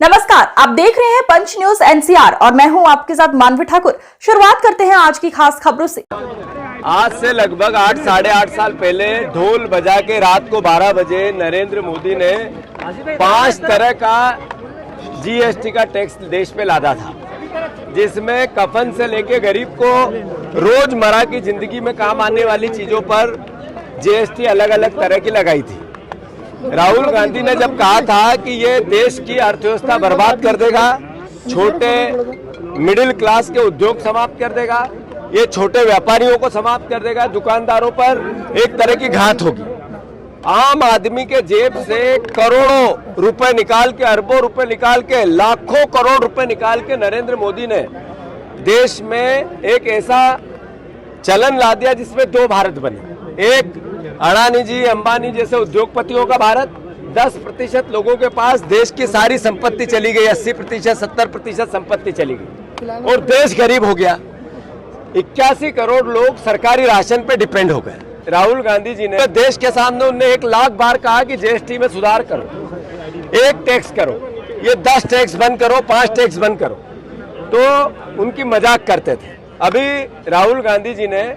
नमस्कार, आप देख रहे हैं पंच न्यूज एनसीआर और मैं हूं आपके साथ मानवी ठाकुर। शुरुआत करते हैं आज की खास खबरों से। आज से लगभग 8-8.5 साल पहले ढोल बजा के रात को 12 बजे नरेंद्र मोदी ने 5 तरह का जीएसटी का टैक्स देश में लादा था, जिसमें कफन से लेके गरीब को रोजमर्रा की जिंदगी में काम आने वाली चीजों पर जीएसटी अलग अलग तरह की लगाई थी। राहुल गांधी ने जब कहा था कि ये देश की अर्थव्यवस्था बर्बाद कर देगा, छोटे मिडिल क्लास के उद्योग समाप्त कर देगा, ये छोटे व्यापारियों को समाप्त कर देगा, दुकानदारों पर एक तरह की घात होगी। आम आदमी के जेब से करोड़ों रुपए निकाल के, अरबों रुपए निकाल के, लाखों करोड़ रुपए निकाल के नरेंद्र मोदी ने देश में एक ऐसा चलन ला दिया जिसमें 2 भारत बने। एक अडानी जी, अंबानी जैसे उद्योगपतियों का भारत, 10% लोगों के पास देश की सारी संपत्ति चली गई, 80%, 70% संपत्ति चली गई और देश गरीब हो गया। 81 करोड़ लोग सरकारी राशन पे डिपेंड हो गए। राहुल गांधी जी ने देश के सामने उन्हें 1 लाख बार कहा कि जीएसटी में सुधार करो, 1 टैक्स करो, ये 10 टैक्स बंद करो, 5 टैक्स बंद करो, तो उनकी मजाक करते थे। अभी राहुल गांधी जी ने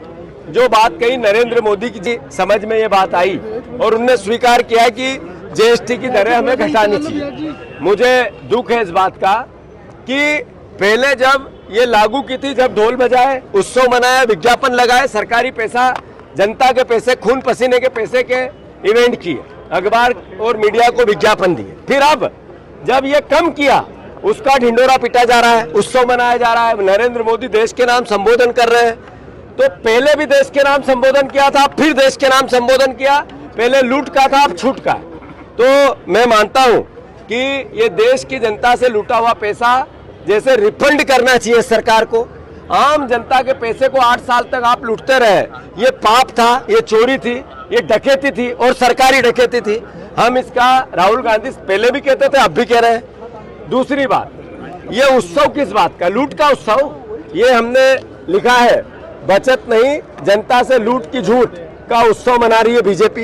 जो बात कही, नरेंद्र मोदी की समझ में ये बात आई और उन्होंने स्वीकार किया कि जीएसटी की दरें हमें घटानी चाहिए। मुझे दुख है इस बात का कि पहले जब ये लागू की थी, जब ढोल बजाए, उत्सव मनाया, विज्ञापन लगाए, सरकारी पैसा, जनता के पैसे, खून पसीने के पैसे के इवेंट किए, अखबार और मीडिया को विज्ञापन दिए। फिर अब जब ये कम किया, उसका ढिंडोरा पीटा जा रहा है, उत्सव मनाया जा रहा है, नरेंद्र मोदी देश के नाम संबोधन कर रहे हैं। तो पहले भी देश के नाम संबोधन किया था, फिर देश के नाम संबोधन किया, पहले लूट का था, अब छूट का। तो मैं मानता हूं कि ये देश की जनता से लूटा हुआ पैसा जैसे रिफंड करना चाहिए सरकार को। आम जनता के पैसे को 8 साल तक आप लूटते रहे, ये पाप था, ये चोरी थी, ये डकैती थी और सरकारी डकैती थी। हम इसका, राहुल गांधी पहले भी कहते थे, अब भी कह रहे हैं। दूसरी बात, ये उत्सव किस बात का? लूट का उत्सव। ये हमने लिखा है, बचत नहीं, जनता से लूट की झूठ का उत्सव मना रही है बीजेपी।